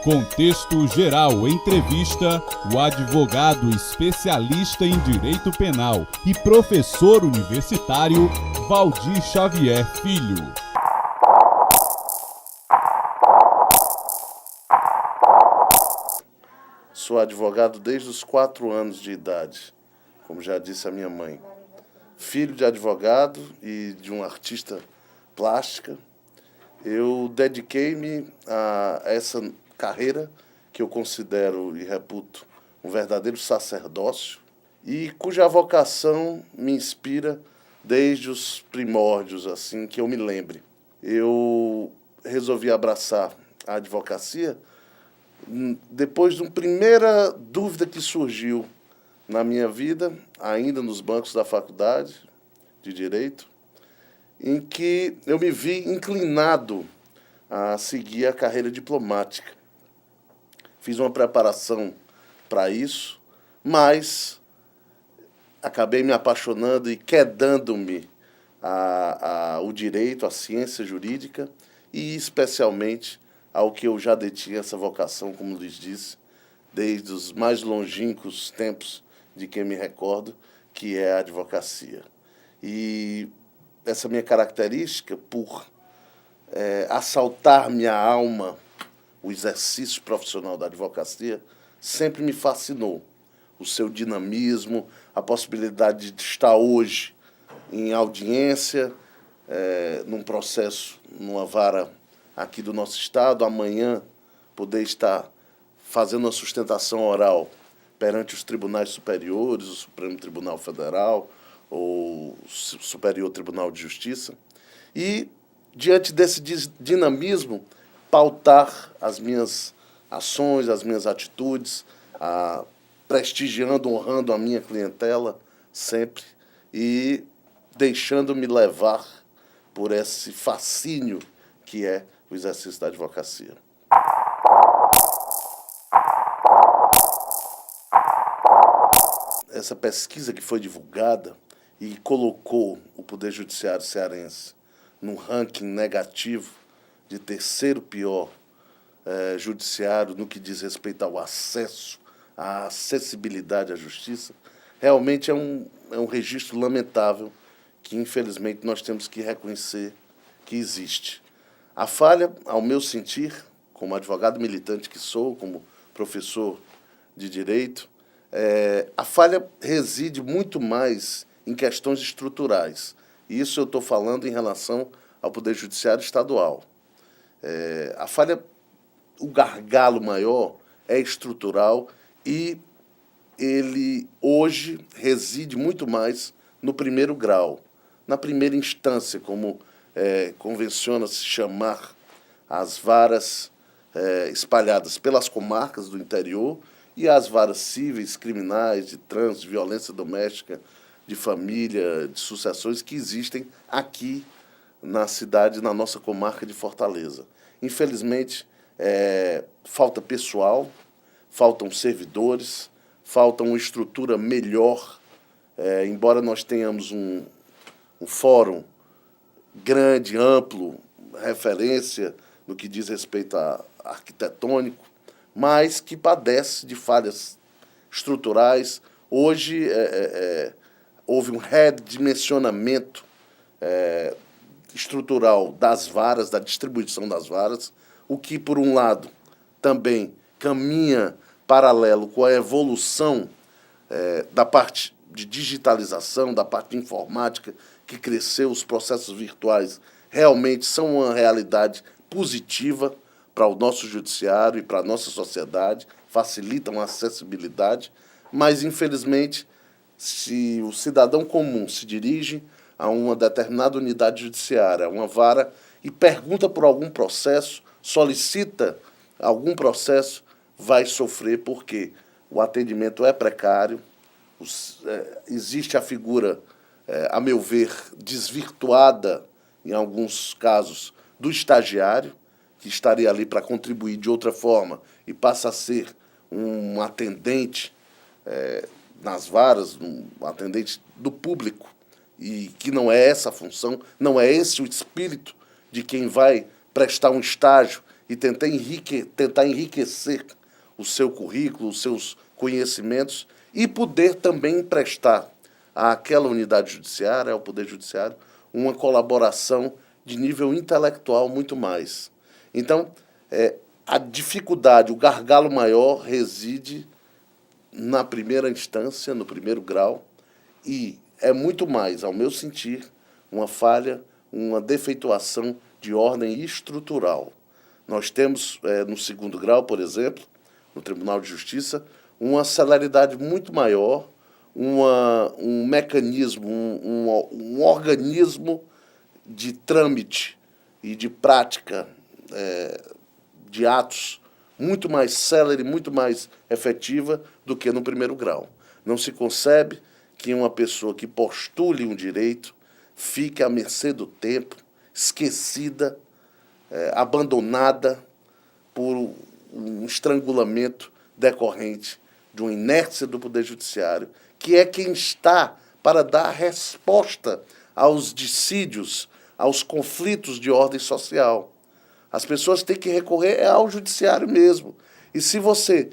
Contexto Geral entrevista o advogado especialista em direito penal e professor universitário Valdir Xavier Filho. Sou advogado desde os 4 anos de idade, como já disse a minha mãe. Filho de advogado e de um artista plástica, eu dediquei-me a essa carreira que eu considero e reputo um verdadeiro sacerdócio e cuja vocação me inspira desde os primórdios, assim, que eu me lembre. Eu resolvi abraçar a advocacia depois de uma primeira dúvida que surgiu na minha vida, ainda nos bancos da faculdade de Direito, em que eu me vi inclinado a seguir a carreira diplomática. Fiz uma preparação para isso, mas acabei me apaixonando e quedando-me ao direito, à ciência jurídica e, especialmente, ao que eu já detinha essa vocação, como lhes disse, desde os mais longínquos tempos de quem me recordo, que é a advocacia. E essa minha característica, por assaltar minha alma, o exercício profissional da advocacia, sempre me fascinou. O seu dinamismo, a possibilidade de estar hoje em audiência, num processo, numa vara aqui do nosso estado, amanhã poder estar fazendo uma sustentação oral perante os tribunais superiores, o Supremo Tribunal Federal ou o Superior Tribunal de Justiça, e, diante desse dinamismo, pautar as minhas ações, as minhas atitudes, prestigiando, honrando a minha clientela sempre e deixando-me levar por esse fascínio que é o exercício da advocacia. Essa pesquisa que foi divulgada e colocou o Poder Judiciário cearense num ranking negativo de terceiro pior judiciário no que diz respeito ao acesso, à acessibilidade à justiça, realmente é um registro lamentável que, infelizmente, nós temos que reconhecer que existe. A falha, ao meu sentir, como advogado militante que sou, como professor de direito, a falha reside muito mais em questões estruturais. E isso eu estou falando em relação ao Poder Judiciário Estadual. A falha, o gargalo maior é estrutural e ele hoje reside muito mais no primeiro grau, na primeira instância, como convenciona-se chamar as varas espalhadas pelas comarcas do interior e as varas cíveis, criminais, de trânsito, de violência doméstica, de família, de sucessões que existem aqui na cidade, na nossa comarca de Fortaleza. Infelizmente, falta pessoal, faltam servidores, falta uma estrutura melhor, embora nós tenhamos um fórum grande, amplo, referência no que diz respeito a arquitetônico, mas que padece de falhas estruturais. Hoje houve um redimensionamento estrutural das varas, da distribuição das varas, o que, por um lado, também caminha paralelo com a evolução da parte de digitalização, da parte de informática, que cresceu, os processos virtuais realmente são uma realidade positiva para o nosso judiciário e para a nossa sociedade, facilitam a acessibilidade, mas, infelizmente, se o cidadão comum se dirige a uma determinada unidade judiciária, a uma vara, e pergunta por algum processo, solicita algum processo, vai sofrer porque o atendimento é precário, existe a figura, a meu ver, desvirtuada, em alguns casos, do estagiário, que estaria ali para contribuir de outra forma e passa a ser um atendente nas varas, um atendente do público, e que não é essa a função, não é esse o espírito de quem vai prestar um estágio e tentar enriquecer o seu currículo, os seus conhecimentos e poder também emprestar àquela unidade judiciária, ao Poder Judiciário, uma colaboração de nível intelectual muito mais. Então, a dificuldade, o gargalo maior reside na primeira instância, no primeiro grau, e é muito mais, ao meu sentir, uma falha, uma defeituação de ordem estrutural. Nós temos, no segundo grau, por exemplo, no Tribunal de Justiça, uma celeridade muito maior, um mecanismo, um organismo de trâmite e de prática de atos muito mais célere, muito mais efetiva do que no primeiro grau. Não se concebe que uma pessoa que postule um direito fique à mercê do tempo, esquecida, abandonada por um estrangulamento decorrente de uma inércia do Poder Judiciário, que é quem está para dar resposta aos dissídios, aos conflitos de ordem social. As pessoas têm que recorrer ao judiciário mesmo. E se você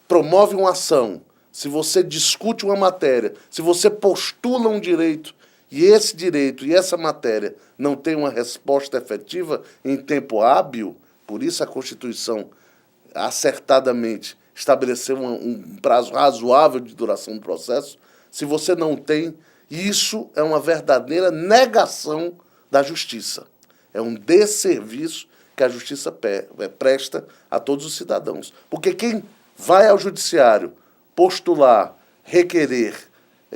promove uma ação, se você discute uma matéria, se você postula um direito, e esse direito e essa matéria não tem uma resposta efetiva em tempo hábil, por isso a Constituição acertadamente estabeleceu um prazo razoável de duração do processo, se você não tem, isso é uma verdadeira negação da justiça. É um desserviço que a justiça presta a todos os cidadãos. Porque quem vai ao judiciário postular, requerer,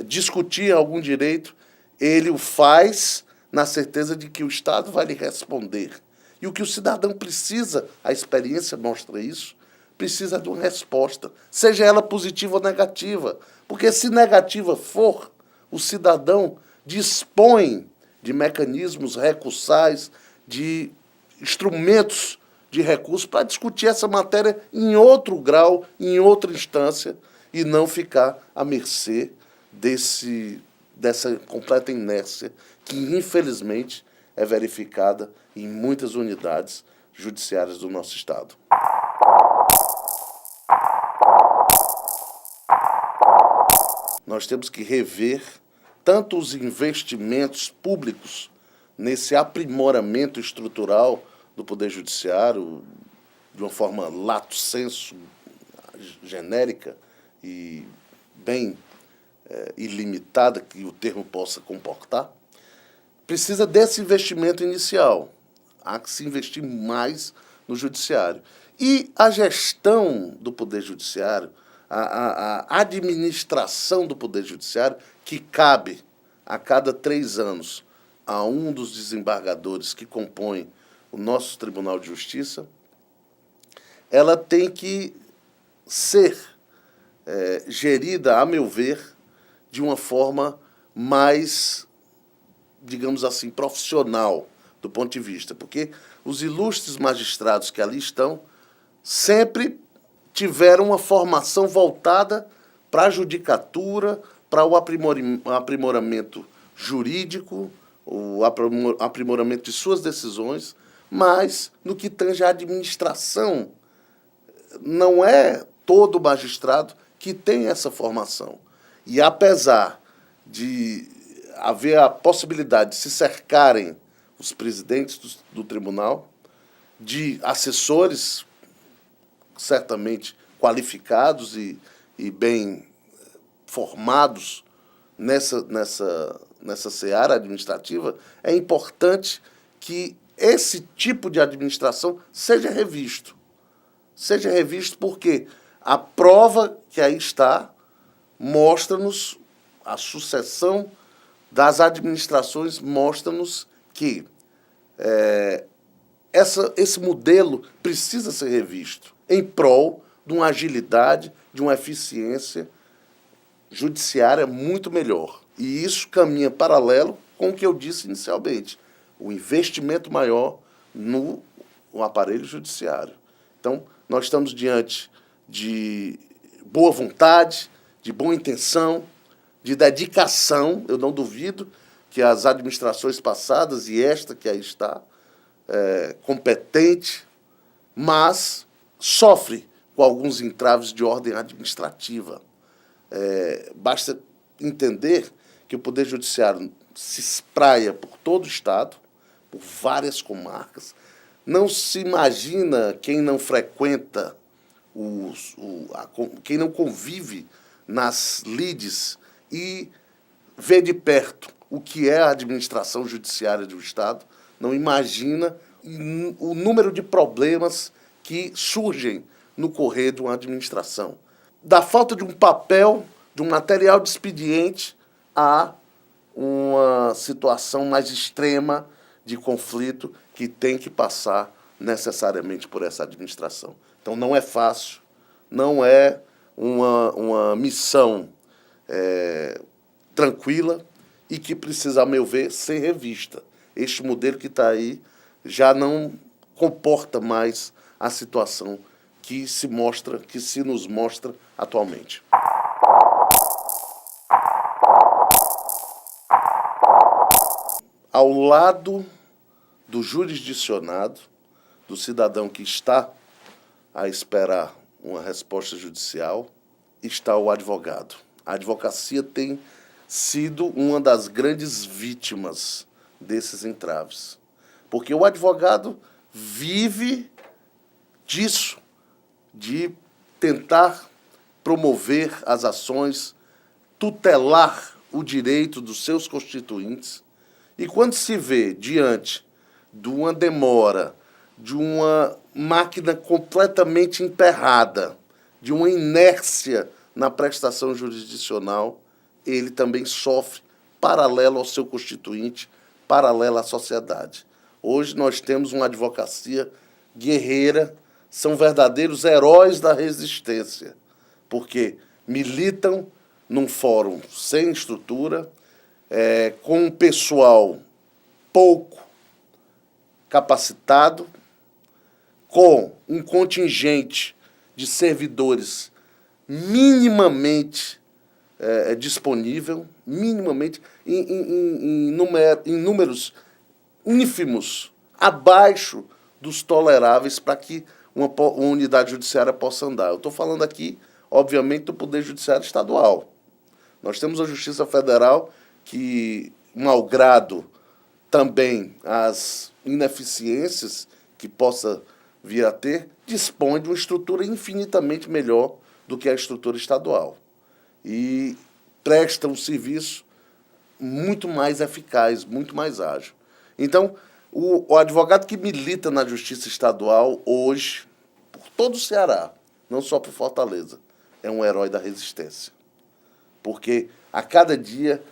discutir algum direito, ele o faz na certeza de que o Estado vai lhe responder. E o que o cidadão precisa, a experiência mostra isso, precisa de uma resposta, seja ela positiva ou negativa. Porque se negativa for, o cidadão dispõe de mecanismos recursais, de instrumentos de recurso para discutir essa matéria em outro grau, em outra instância, e não ficar à mercê dessa completa inércia que, infelizmente, é verificada em muitas unidades judiciárias do nosso Estado. Nós temos que rever tanto os investimentos públicos nesse aprimoramento estrutural do Poder Judiciário, de uma forma lato sensu, genérica e bem ilimitada, que o termo possa comportar, precisa desse investimento inicial. Há que se investir mais no Judiciário. E a gestão do Poder Judiciário, a administração do Poder Judiciário, que cabe a cada 3 anos a um dos desembargadores que compõem o nosso Tribunal de Justiça, ela tem que ser gerida, a meu ver, de uma forma mais, digamos assim, profissional do ponto de vista, porque os ilustres magistrados que ali estão sempre tiveram uma formação voltada para a judicatura, para o aprimoramento jurídico, o aprimoramento de suas decisões, mas no que tange à administração, não é todo magistrado que tem essa formação. E apesar de haver a possibilidade de se cercarem os presidentes do tribunal de assessores certamente qualificados e bem formados nessa seara administrativa, é importante que esse tipo de administração seja revisto. Seja revisto porque a prova que aí está mostra-nos, a sucessão das administrações mostra-nos que esse modelo precisa ser revisto em prol de uma agilidade, de uma eficiência judiciária muito melhor. E isso caminha paralelo com o que eu disse inicialmente, o investimento maior no aparelho judiciário. Então, nós estamos diante de boa vontade, de boa intenção, de dedicação. Eu não duvido que as administrações passadas e esta que aí está competente, mas sofre com alguns entraves de ordem administrativa. Basta entender que o Poder Judiciário se espraia por todo o Estado, por várias comarcas. Não se imagina quem não frequenta, quem não convive nas lides e vê de perto o que é a administração judiciária do Estado, não imagina o número de problemas que surgem no correr de uma administração. Da falta de um papel, de um material de expediente, a uma situação mais extrema de conflito que tem que passar necessariamente por essa administração. Então não é fácil, não é uma missão tranquila e que precisa, a meu ver, ser revista. Este modelo que está aí já não comporta mais a situação que se nos mostra atualmente. Ao lado do jurisdicionado, do cidadão que está a esperar uma resposta judicial, está o advogado. A advocacia tem sido uma das grandes vítimas desses entraves, porque o advogado vive disso, de tentar promover as ações, tutelar o direito dos seus constituintes, e quando se vê diante de uma demora, de uma máquina completamente emperrada, de uma inércia na prestação jurisdicional, ele também sofre paralelo ao seu constituinte, paralelo à sociedade. Hoje nós temos uma advocacia guerreira, são verdadeiros heróis da resistência, porque militam num fórum sem estrutura, com um pessoal pouco capacitado, com um contingente de servidores minimamente disponível, minimamente, em números ínfimos, abaixo dos toleráveis para que uma unidade judiciária possa andar. Eu estou falando aqui, obviamente, do Poder Judiciário Estadual. Nós temos a Justiça Federal que, malgrado também as ineficiências que possa vir a ter, dispõe de uma estrutura infinitamente melhor do que a estrutura estadual. E presta um serviço muito mais eficaz, muito mais ágil. Então, o advogado que milita na Justiça Estadual hoje, por todo o Ceará, não só por Fortaleza, é um herói da resistência. Porque a cada dia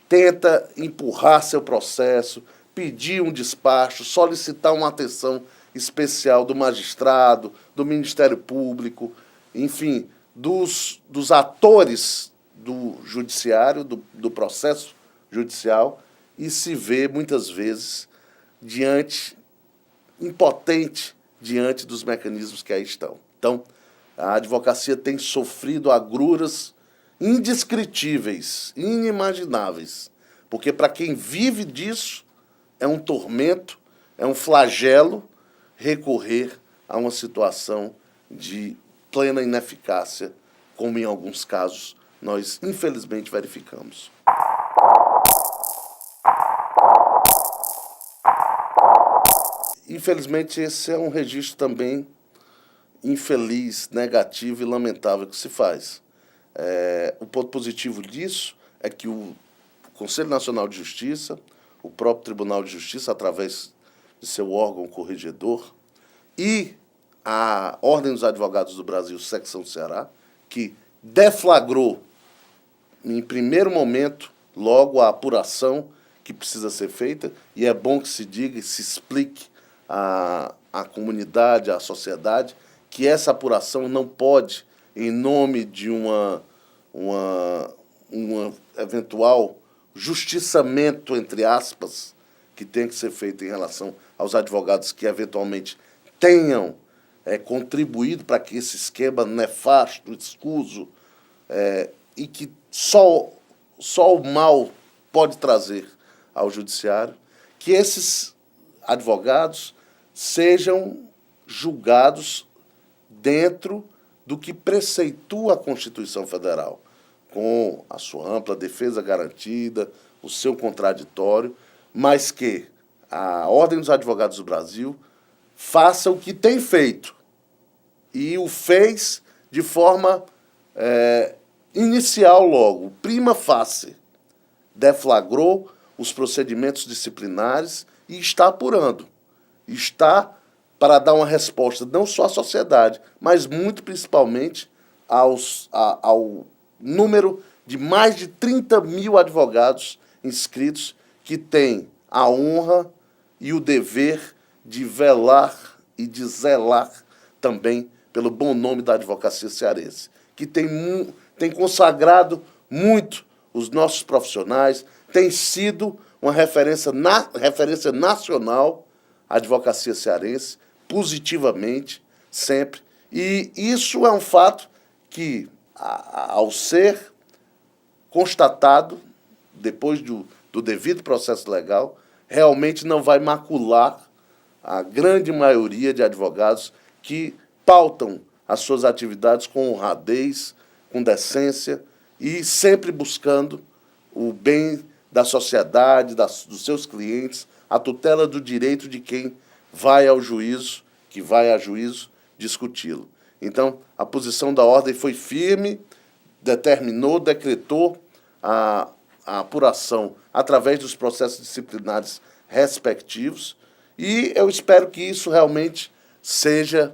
tenta empurrar seu processo, pedir um despacho, solicitar uma atenção especial do magistrado, do Ministério Público, enfim, dos atores do judiciário, do processo judicial, e se vê, muitas vezes, impotente diante dos mecanismos que aí estão. Então, a advocacia tem sofrido agruras indescritíveis, inimagináveis, porque para quem vive disso é um tormento, é um flagelo recorrer a uma situação de plena ineficácia, como em alguns casos nós infelizmente verificamos. Infelizmente esse é um registro também infeliz, negativo e lamentável que se faz. O ponto positivo disso é que o Conselho Nacional de Justiça, o próprio Tribunal de Justiça, através de seu órgão corregedor, e a Ordem dos Advogados do Brasil, Secção Ceará, que deflagrou, em primeiro momento, logo a apuração que precisa ser feita, e é bom que se diga e se explique à comunidade, à sociedade, que essa apuração não pode, em nome de uma eventual justiçamento, entre aspas, que tem que ser feito em relação aos advogados que eventualmente tenham contribuído para que esse esquema nefasto, escuso, e que só o mal pode trazer ao judiciário, que esses advogados sejam julgados dentro do que preceitua a Constituição Federal, com a sua ampla defesa garantida, o seu contraditório, mas que a Ordem dos Advogados do Brasil faça o que tem feito, e o fez de forma inicial logo, prima facie, deflagrou os procedimentos disciplinares e está apurando. Está para dar uma resposta não só à sociedade, mas muito principalmente ao número de mais de 30 mil advogados inscritos que têm a honra e o dever de velar e de zelar também pelo bom nome da advocacia cearense, que tem consagrado muito os nossos profissionais, tem sido uma referência nacional à advocacia cearense, positivamente, sempre. E isso é um fato que, ao ser constatado, depois do devido processo legal, realmente não vai macular a grande maioria de advogados que pautam as suas atividades com honradez, com decência e sempre buscando o bem da sociedade, dos seus clientes, a tutela do direito de quem vai ao juízo, que vai a juízo discuti-lo. Então, a posição da ordem foi firme, determinou, decretou a apuração através dos processos disciplinares respectivos, e eu espero que isso realmente seja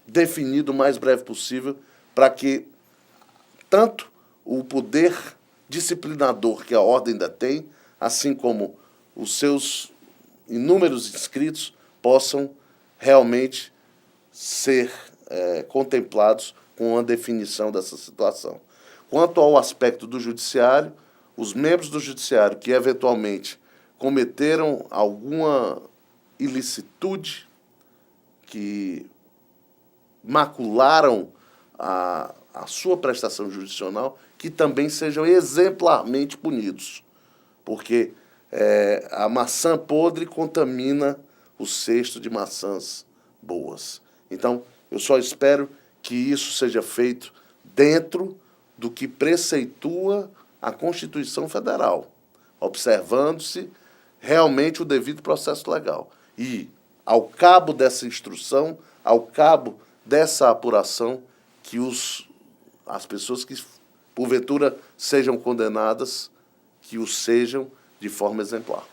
definido o mais breve possível, para que tanto o poder disciplinador que a ordem ainda tem, assim como os seus inúmeros inscritos, possam realmente ser contemplados com a definição dessa situação. Quanto ao aspecto do judiciário, os membros do judiciário que eventualmente cometeram alguma ilicitude, que macularam a sua prestação jurisdicional, que também sejam exemplarmente punidos, porque a maçã podre contamina o cesto de maçãs boas. Então, eu só espero que isso seja feito dentro do que preceitua a Constituição Federal, observando-se realmente o devido processo legal. E, ao cabo dessa instrução, ao cabo dessa apuração, que as pessoas que, porventura, sejam condenadas, que o sejam de forma exemplar.